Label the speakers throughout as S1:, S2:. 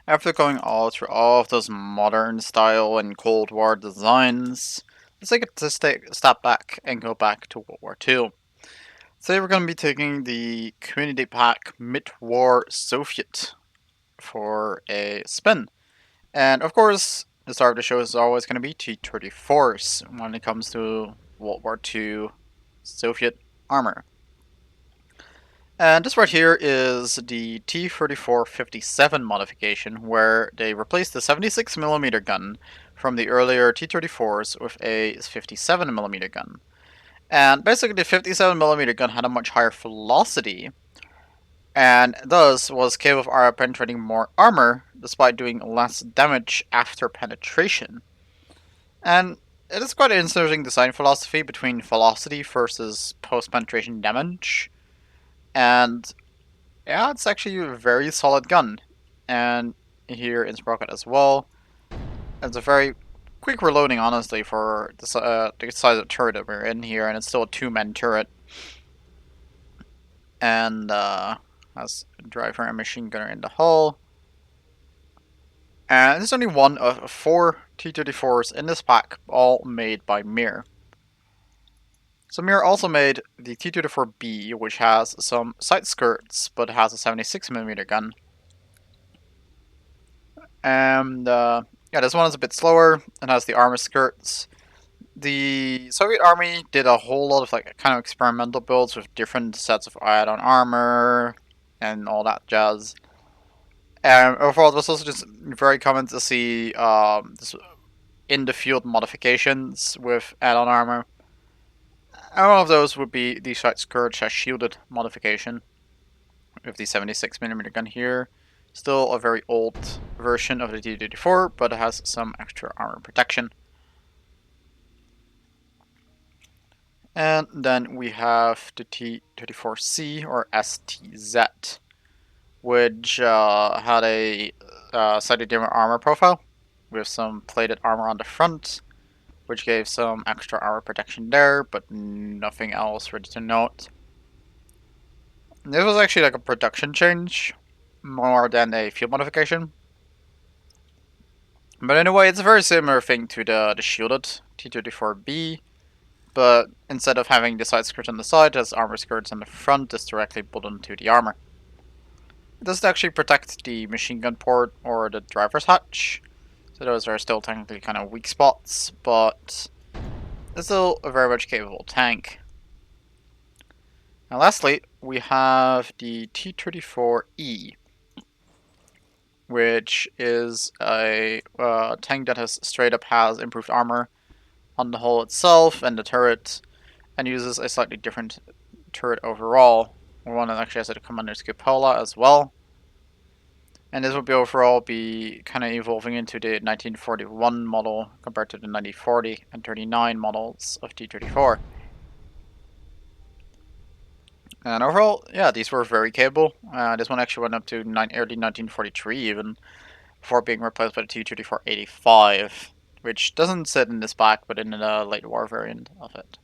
S1: After going all through all of those modern style and Cold War designs, let's take a step back and go back to World War II. Today we're going to be taking the community pack Midwar Soviet for a spin. And of course, the star of the show is always going to be T-34s when it comes to World War II Soviet armor. And this right here is the T-34-57 modification, where they replaced the 76mm gun from the earlier T-34s with a 57mm gun. And basically the 57mm gun had a much higher velocity, and thus was capable of penetrating more armor, despite doing less damage after penetration. And it is quite an interesting design philosophy between velocity versus post-penetration damage. And yeah, it's actually a very solid gun. And here in Sprocket as well. It's a very quick reloading, honestly, for the size of turret that we're in here, and it's still a two-man turret. And has a driver and machine gunner in the hull. And there's only one of 4 T-34s in this pack, all made by Mir. So Mir also made the T-34B, which has some side skirts, but has a 76mm gun. And yeah, this one is a bit slower and has the armor skirts. The Soviet army did a whole lot of like kind of experimental builds with different sets of add-on armor and all that jazz. And overall, it was also just very common to see this in the field modifications with add-on armor. And one of those would be the side skirt shielded modification with the 76mm gun here. Still a very old version of the T-34, but it has some extra armor protection. And then we have the T-34C, or STZ, which had a slightly different armor profile, with some plated armor on the front, which gave some extra armor protection there, but nothing else ready to note. This was actually like a production change, more than a field modification. But anyway, it's a very similar thing to the shielded T-34B, but instead of having the side skirt on the side, it has armor skirts on the front that's directly built into the armor. It doesn't actually protect the machine gun port or the driver's hatch, so those are still technically kind of weak spots, but it's still a very much capable tank. And lastly, we have the T-34E, which is a tank that has improved armor on the hull itself and the turret, and uses a slightly different turret overall. One that actually has a commander's cupola as well. And this will be overall be kind of evolving into the 1941 model compared to the 1940 and 39 models of T-34. And overall, yeah, these were very capable. This one actually went up to early 1943 even, before being replaced by the T-34-85, which doesn't sit in this pack, but in the late war variant of it.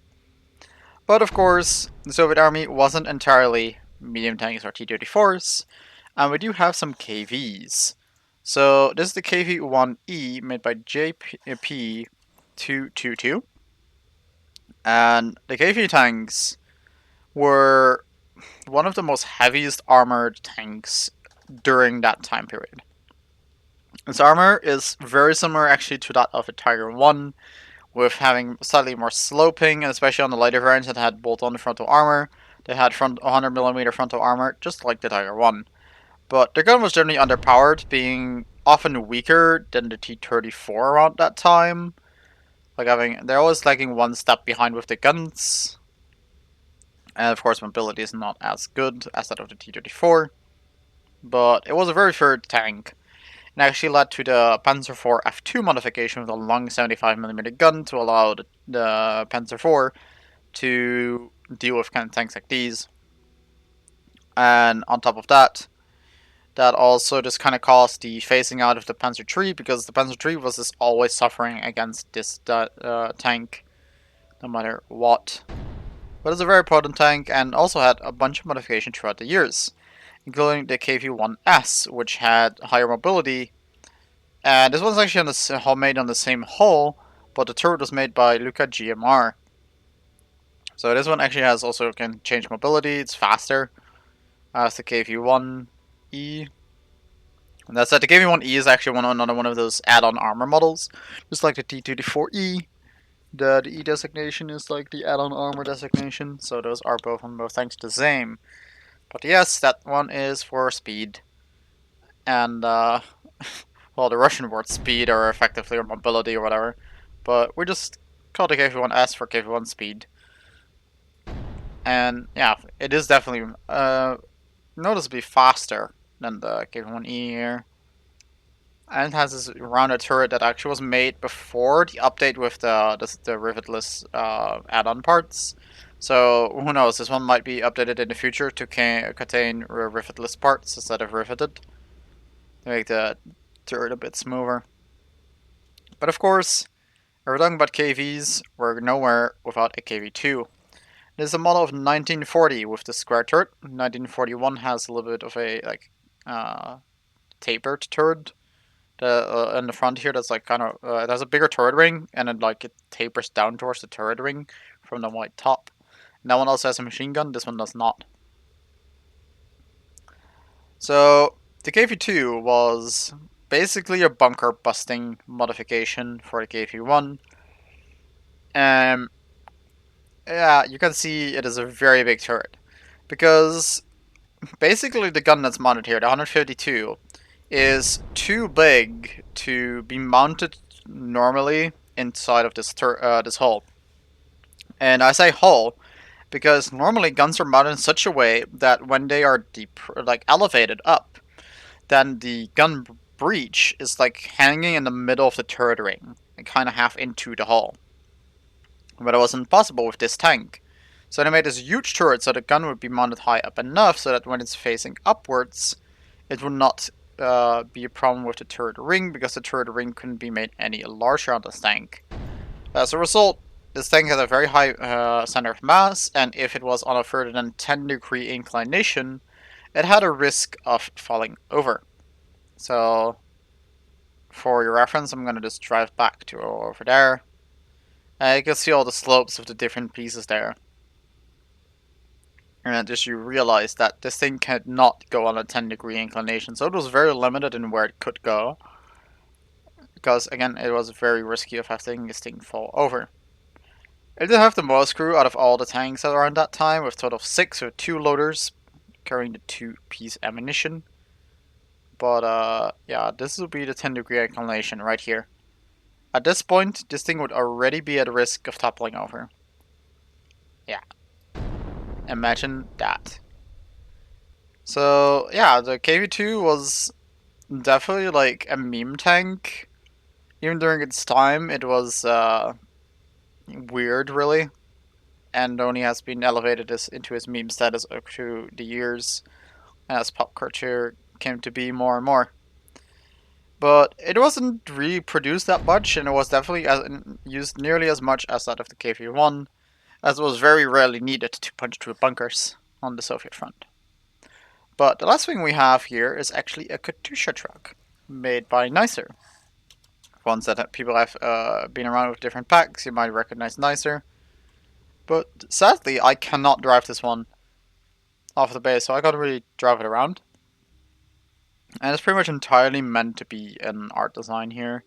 S1: But of course, the Soviet army wasn't entirely medium tanks or T-34s, and we do have some KVs. So this is the KV-1E made by JP222, and the KV tanks were one of the most heaviest armored tanks during that time period. Its armor is very similar actually to that of a Tiger 1, with having slightly more sloping, and especially on the lighter variants that had bolt-on frontal armor. They had 100mm frontal armor, just like the Tiger 1. But their gun was generally underpowered, being often weaker than the T-34 around that time. They're always lagging one step behind with the guns. And of course, mobility is not as good as that of the T-34. But it was a very third tank, and actually led to the Panzer IV F2 modification with a long 75mm gun to allow the Panzer IV to deal with kind of tanks like these. And on top of that, that also just kind of caused the phasing out of the Panzer III, because the Panzer III was just always suffering against this tank, no matter what. But it's a very potent tank, and also had a bunch of modifications throughout the years. including the KV-1S, which had higher mobility. And this one's actually made on the same hull, but the turret was made by Luca GMR. So this one actually can change mobility. It's faster as the KV-1E. And that's that. The KV-1E is actually another one of those add-on armor models, just like the T-24E. The E designation is like the add-on armor designation, so those are both on both tanks the same. But yes, that one is for speed. And, well, the Russian word speed or effectively or mobility or whatever. But we just call the KV-1S for KV-1 speed. And yeah, it is definitely noticeably faster than the KV-1E here. And it has this rounded turret that actually was made before the update with the rivetless add-on parts. So who knows? This one might be updated in the future to contain rivetless parts instead of riveted to make the turret a bit smoother. But of course, if we're talking about KVs, we're nowhere without a KV2. This is a model of 1940 with the square turret. 1941 has a little bit of a tapered turret. In the front here, that's like kind of it has a bigger turret ring, and it tapers down towards the turret ring from the white top. And that one also has a machine gun. This one does not. So the KV2 was basically a bunker busting modification for the KV1. Yeah, you can see it is a very big turret because basically the gun that's mounted here, the 152. Is too big to be mounted normally inside of this hull. And I say hull because normally guns are mounted in such a way that when they are elevated up, then the gun breech is like hanging in the middle of the turret ring and kind of half into the hull. But it wasn't possible with this tank. So they made this huge turret so the gun would be mounted high up enough so that when it's facing upwards, it would not be a problem with the turret ring because the turret ring couldn't be made any larger on this tank. As a result, this tank has a very high center of mass, and if it was on a further than 10-degree inclination, it had a risk of falling over. So, for your reference, I'm going to just drive back to over there. You can see all the slopes of the different pieces there. And just you realize that this thing cannot go on a 10-degree inclination, so it was very limited in where it could go. Because, again, it was very risky of having this thing fall over. It did have the most crew out of all the tanks that were around that time, with a total of 6 with 2 loaders carrying the 2-piece ammunition. But, yeah, this will be the 10-degree inclination right here. At this point, this thing would already be at risk of toppling over. Yeah. Imagine that. So, yeah, the KV2 was definitely like a meme tank. Even during its time, it was weird, really. And only has been elevated into his meme status through the years as pop culture came to be more and more. But it wasn't really produced that much, and it was definitely used nearly as much as that of the KV-1, as it was very rarely needed to punch through bunkers on the Soviet front. But the last thing we have here is actually a Katusha Truck, made by Nicer. Ones that people have been around with different packs, you might recognize Nicer. But sadly, I cannot drive this one off the base, so I can't really drive it around. And it's pretty much entirely meant to be an art design here.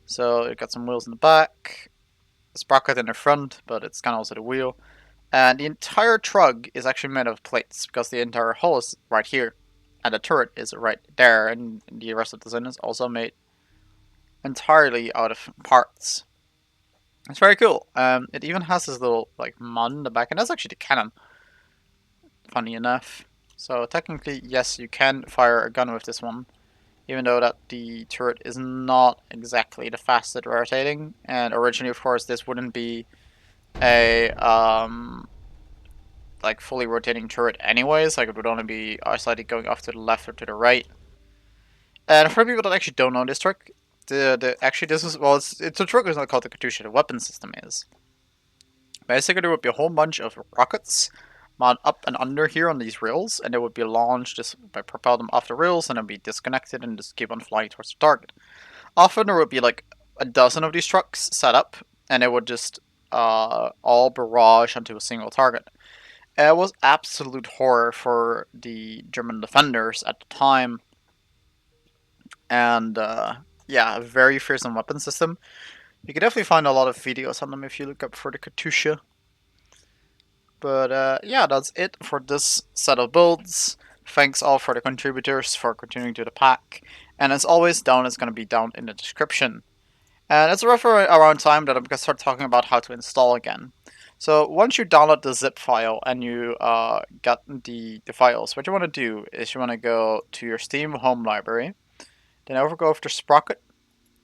S1: So it got some wheels in the back, a sprocket in the front, but it's kind of also the wheel. And the entire truck is actually made of plates because the entire hull is right here. And the turret is right there, and the rest of the design is also made entirely out of parts. It's very cool. It even has this little like mod in the back, and that's actually the cannon. Funny enough. So technically, yes, you can fire a gun with this one, even though that the turret is not exactly the fastest rotating. And originally, of course, this wouldn't be a like fully rotating turret anyways. Like it would only be slightly going off to the left or to the right. And for people that actually don't know this trick, actually this is it's a trick is not called the Katusha. The weapon system is basically there would be a whole bunch of rockets mount up and under here on these rails, and it would be launched just by propel them off the rails, and then be disconnected and just keep on flying towards the target. Often there would be like a dozen of these trucks set up, and it would just all barrage onto a single target. It was absolute horror for the German defenders at the time, and yeah, a very fearsome weapon system. You can definitely find a lot of videos on them if you look up for the Katusha. But yeah, that's it for this set of builds. Thanks all for the contributors for continuing to the pack. And as always, down is going to be down in the description. And it's roughly around time that I'm going to start talking about how to install again. So once you download the zip file and you get the files, what you want to do is you want to go to your Steam home library, then over go to Sprocket,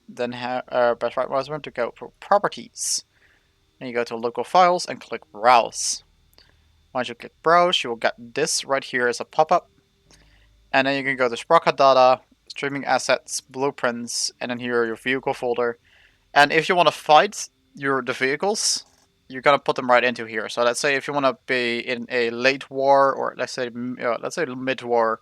S1: then best right mouse to go for properties. Then you go to local files and click browse. Once you click browse, you will get this right here as a pop-up. And then you can go to Sprocket data, streaming assets, blueprints, and then here your vehicle folder. And if you want to fight the vehicles, you're gonna put them right into here. So let's say if you want to be in a late war, or let's say mid-war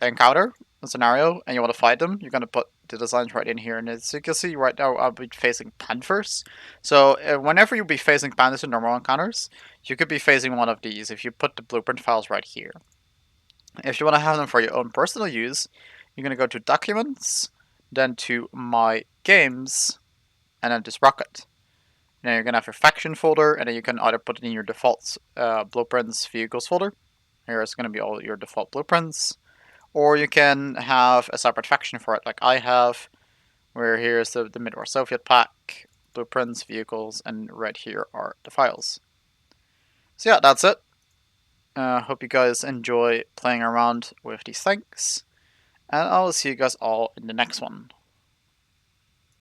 S1: encounter scenario, and you want to fight them, you're gonna put the designs right in here. And as you can see right now, I'll be facing Panthers. So whenever you'll be facing Panthers in normal encounters, you could be facing one of these if you put the blueprint files right here. If you want to have them for your own personal use, you're gonna go to Documents, then to My Games, and then to Sprocket. Then you're gonna have your faction folder, and then you can either put it in your default blueprints vehicles folder. Here it's gonna be all your default blueprints, or you can have a separate faction for it, like I have, where here's the Midwar Soviet pack, blueprints, vehicles, and right here are the files. So yeah, that's it. Hope you guys enjoy playing around with these things, and I'll see you guys all in the next one.